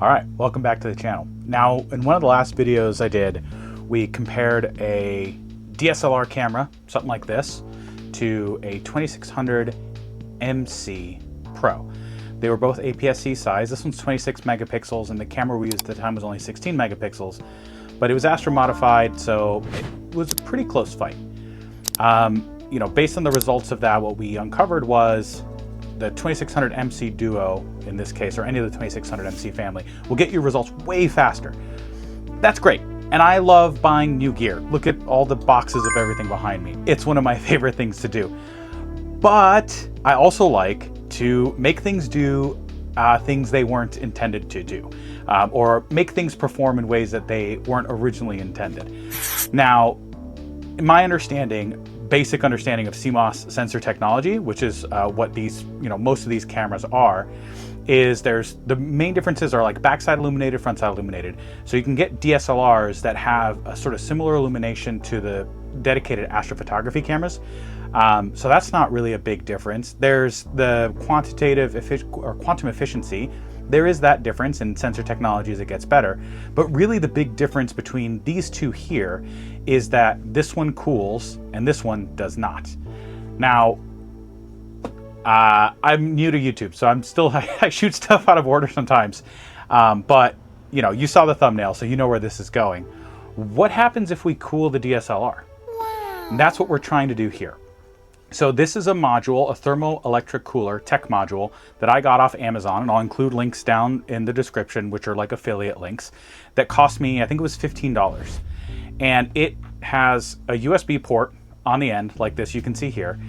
All right, welcome back to the channel. Now, in one of the last videos I did, we compared a DSLR camera, something like this, to a 2600 MC Pro. They were both APS-C size. This one's 26 megapixels, and the camera we used at the time was only 16 megapixels, but it was Astro modified, so it was a pretty close fight. You know, based on the results of that, what we uncovered was the 2600 MC Duo, in this case, or any of the 2600 MC family, will get you results way faster. That's great. And I love buying new gear. Look at all the boxes of everything behind me. It's one of my favorite things to do. But I also like to make things do things they weren't intended to do, or make things perform in ways that they weren't originally intended. Now, in my understanding, basic understanding of CMOS sensor technology, which is what these, most of these cameras are, is the main differences are like backside illuminated, front side illuminated. So you can get DSLRs that have a sort of similar illumination to the dedicated astrophotography cameras. So that's not really a big difference. There's the quantum efficiency. There is that difference in sensor technology as it gets better, but really the big difference between these two here is that this one cools and this one does not. Now, I'm new to YouTube, so I shoot stuff out of order sometimes, but you saw the thumbnail, so you know where this is going. What happens if we cool the DSLR? Wow. And that's what we're trying to do here. So this is a module, a thermoelectric cooler tech module that I got off Amazon, and I'll include links down in the description, which are like affiliate links, that cost me, I think it was $15. And it has a USB port on the end, like this, you can see here.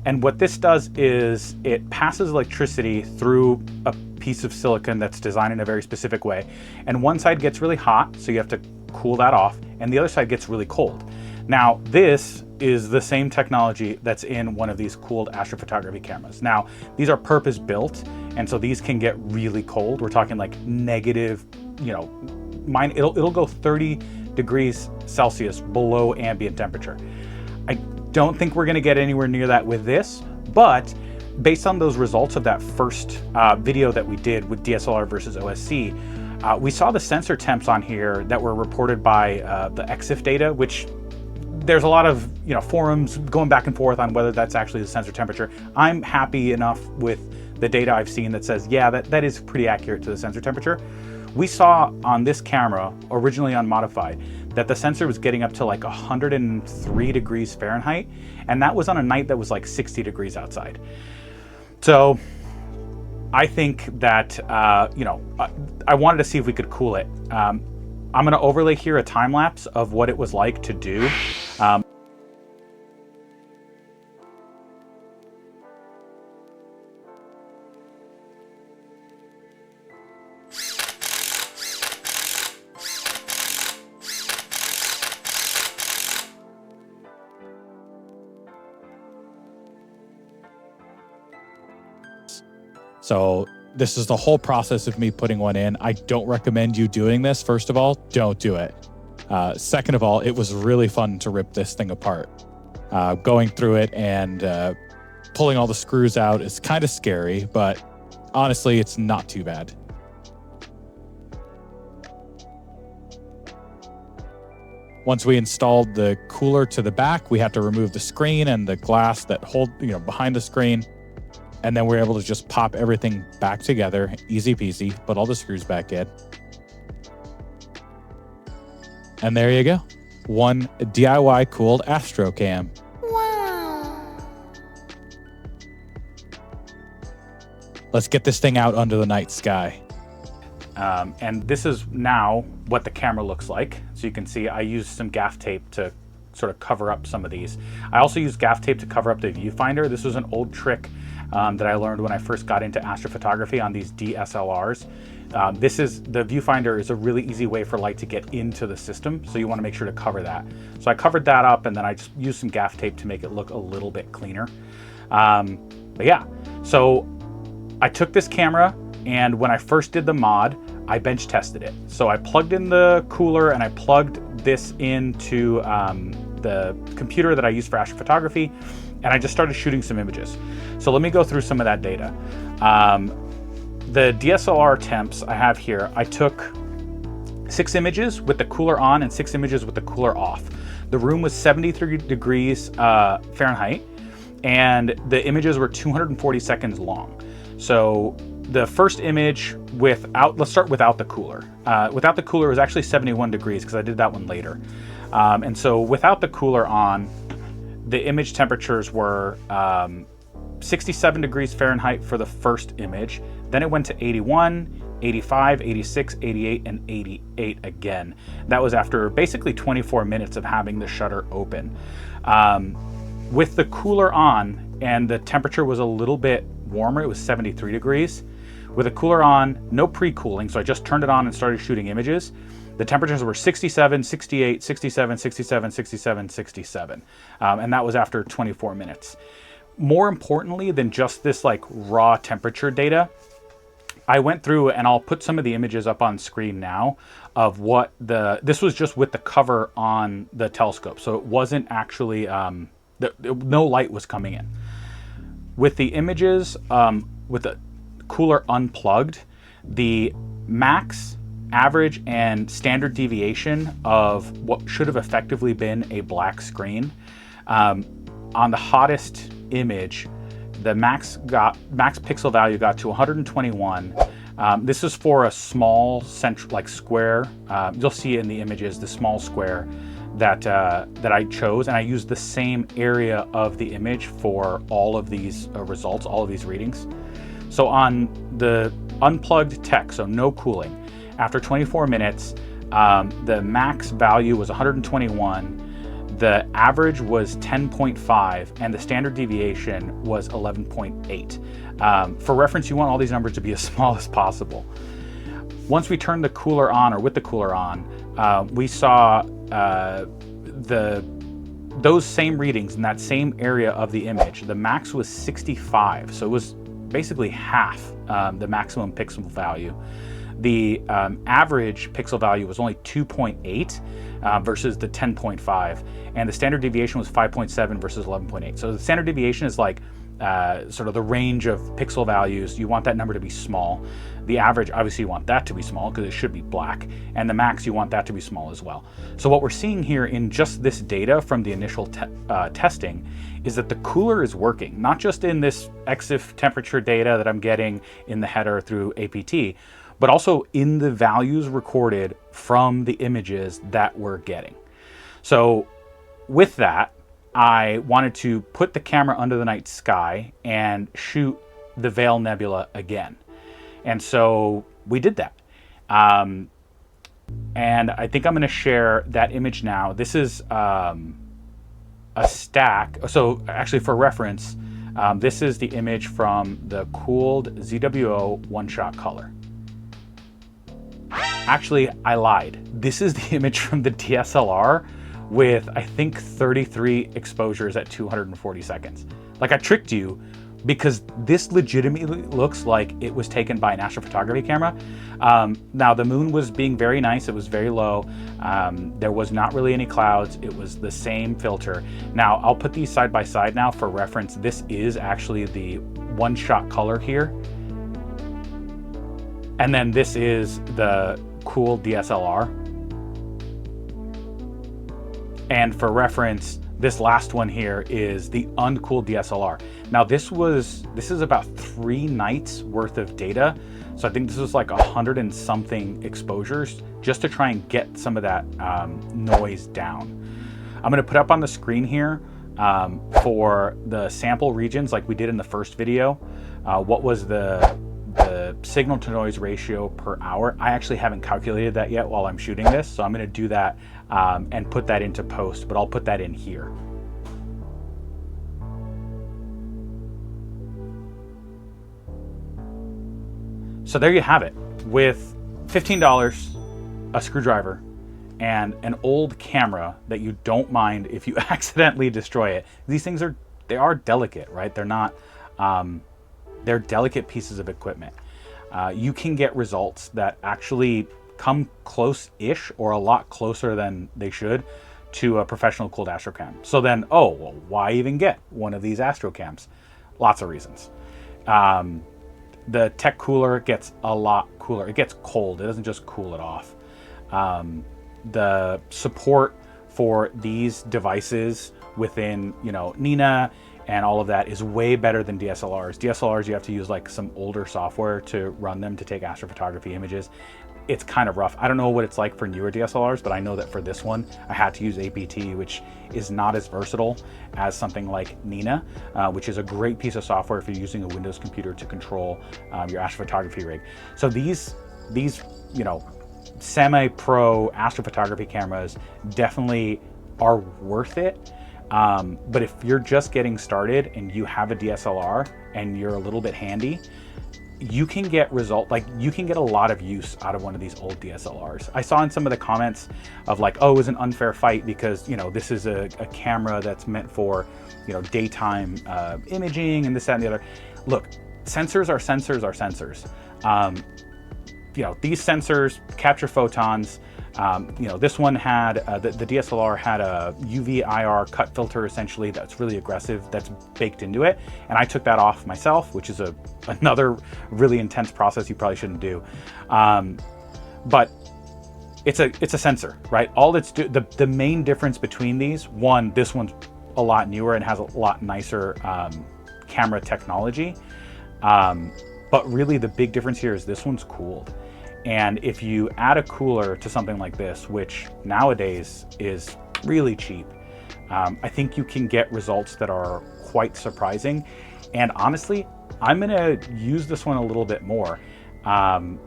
And what this does is it passes electricity through a piece of silicon that's designed in a very specific way. And one side gets really hot, so you have to cool that off, and the other side gets really cold. Now, this is the same technology that's in one of these cooled astrophotography cameras. Now, these are purpose built, and so these can get really cold. We're talking like negative, it'll go 30 degrees Celsius below ambient temperature. I don't think we're gonna get anywhere near that with this, but based on those results of that first video that we did with DSLR versus OSC, we saw the sensor temps on here that were reported by the EXIF data, which there's a lot of forums going back and forth on whether that's actually the sensor temperature. I'm happy enough with the data I've seen that says, yeah, that is pretty accurate to the sensor temperature. We saw on this camera, originally unmodified, that the sensor was getting up to like 103 degrees Fahrenheit, and that was on a night that was like 60 degrees outside. So I think that, I wanted to see if we could cool it. I'm gonna overlay here a time lapse of what it was like to do. So this is the whole process of me putting one in. I don't recommend you doing this. First of all, don't do it. Second of all, it was really fun to rip this thing apart. Going through it and pulling all the screws out is kind of scary, but honestly, it's not too bad. Once we installed the cooler to the back, we had to remove the screen and the glass that hold, behind the screen. And then we're able to just pop everything back together, easy peasy, put all the screws back in. And there you go. One DIY cooled Astro cam. Wow. Let's get this thing out under the night sky. And this is now what the camera looks like. So you can see I used some gaff tape to sort of cover up some of these. I also used gaff tape to cover up the viewfinder. This was an old trick that I learned when I first got into astrophotography on these DSLRs. The viewfinder is a really easy way for light to get into the system, so you want to make sure to cover that. So I covered that up, and then I just used some gaff tape to make it look a little bit cleaner. But yeah, so I took this camera, and when I first did the mod, I bench tested it. So I plugged in the cooler and I plugged this into the computer that I use for astrophotography, and I just started shooting some images. So let me go through some of that data. the DSLR temps I have here, I took 6 images with the cooler on and 6 images with the cooler off. The room was 73 degrees Fahrenheit, and the images were 240 seconds long. So the first image let's start without the cooler. Without the cooler, it was actually 71 degrees because I did that one later. And so without the cooler on, the image temperatures were 67 degrees Fahrenheit for the first image. Then it went to 81, 85, 86, 88, and 88 again. That was after basically 24 minutes of having the shutter open. With the cooler on, and the temperature was a little bit warmer, it was 73 degrees. With the cooler on, no pre-cooling, so I just turned it on and started shooting images. The temperatures were 67, 68, 67, 67, 67, 67. And that was after 24 minutes. More importantly than just this like raw temperature data, I went through, and I'll put some of the images up on screen now of what this was just with the cover on the telescope. So it wasn't actually, no light was coming in. With the images, with the cooler unplugged, the max, average, and standard deviation of what should have effectively been a black screen, on the hottest image, the max pixel value got to 121. This is for a small central square. You'll see in the images the small square that I chose, and I used the same area of the image for all of these results, all of these readings. So on the unplugged TEC, so no cooling, after 24 minutes, the max value was 121. The average was 10.5, and the standard deviation was 11.8. For reference, you want all these numbers to be as small as possible. Once we turned the cooler on, or with the cooler on, we saw those same readings in that same area of the image. The max was 65, so it was basically half the maximum pixel value. The average pixel value was only 2.8 versus the 10.5, and the standard deviation was 5.7 versus 11.8. So the standard deviation is like sort of the range of pixel values. You want that number to be small. The average, obviously you want that to be small because it should be black, and the max, you want that to be small as well. So what we're seeing here in just this data from the initial testing is that the cooler is working, not just in this EXIF temperature data that I'm getting in the header through APT, but also in the values recorded from the images that we're getting. So with that, I wanted to put the camera under the night sky and shoot the Veil Nebula again. And so we did that. And I think I'm going to share that image now. This is a stack. So actually, for reference, this is the image from the cooled ZWO one-shot color. Actually, I lied. This is the image from the DSLR with, I think, 33 exposures at 240 seconds. Like, I tricked you, because this legitimately looks like it was taken by an astrophotography camera. Now, the moon was being very nice. It was very low. There was not really any clouds. It was the same filter. Now, I'll put these side by side now for reference. This is actually the one-shot color here. And then this is the cool DSLR. And for reference, this last one here is the uncooled DSLR. Now this is about 3 nights worth of data. So I think this was like 100 and something exposures just to try and get some of that noise down. I'm gonna put up on the screen here for the sample regions like we did in the first video. What was the signal to noise ratio per hour? I actually haven't calculated that yet while I'm shooting this. So I'm gonna do that and put that into post, but I'll put that in here. So there you have it. With $15, a screwdriver, and an old camera that you don't mind if you accidentally destroy it. These things they are delicate, right? They're not, they're delicate pieces of equipment. You can get results that actually come close-ish, or a lot closer than they should, to a professional cooled astrocam. So then, oh, well, why even get one of these astrocams? Lots of reasons. The TEC cooler gets a lot cooler. It gets cold. It doesn't just cool it off. The support for these devices within, you know, Nina and all of that is way better than DSLRs. DSLRs, you have to use like some older software to run them to take astrophotography images. It's kind of rough. I don't know what it's like for newer DSLRs, but I know that for this one, I had to use APT, which is not as versatile as something like Nina, which is a great piece of software if you're using a Windows computer to control your astrophotography rig. So these, you know, semi-pro astrophotography cameras definitely are worth it. But if you're just getting started and you have a DSLR and you're a little bit handy, you can get you can get a lot of use out of one of these old DSLRs. I saw in some of the comments of like, oh, it was an unfair fight because, you know, this is a camera that's meant for, you know, daytime imaging and this, that, and the other. Look, sensors are sensors are sensors. You know, these sensors capture photons. You know, this one had, the DSLR had a UV IR cut filter essentially that's really aggressive, that's baked into it. And I took that off myself, which is another really intense process you probably shouldn't do. But it's a sensor, right? All it's the main difference between these, one, this one's a lot newer and has a lot nicer camera technology. But really the big difference here is this one's cooled. And if you add a cooler to something like this, which nowadays is really cheap, I think you can get results that are quite surprising. And honestly, I'm gonna use this one a little bit more. I'm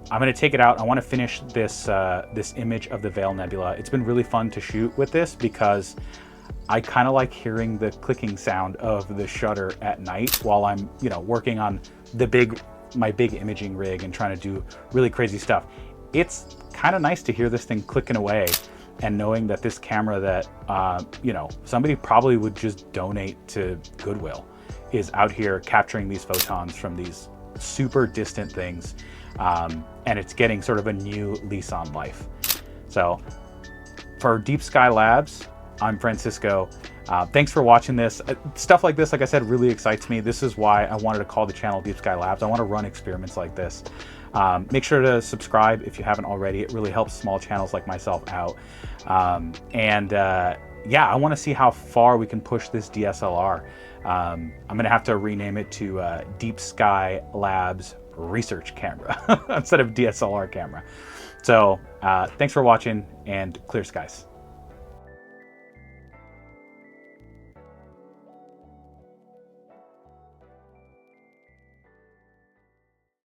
gonna take it out. I wanna finish this, this image of the Veil Nebula. It's been really fun to shoot with this because I kind of like hearing the clicking sound of the shutter at night while I'm, you know, working on my big imaging rig and trying to do really crazy stuff. It's kind of nice to hear this thing clicking away and knowing that this camera that, you know, somebody probably would just donate to Goodwill is out here capturing these photons from these super distant things. And it's getting sort of a new lease on life. So for Deep Sky Labs, I'm Francisco. Thanks for watching this. Stuff like this, like I said, really excites me. This is why I wanted to call the channel Deep Sky Labs. I want to run experiments like this. Make sure to subscribe if you haven't already. It really helps small channels like myself out. Yeah, I want to see how far we can push this DSLR. I'm going to have to rename it to Deep Sky Labs Research Camera instead of DSLR camera. So thanks for watching and clear skies.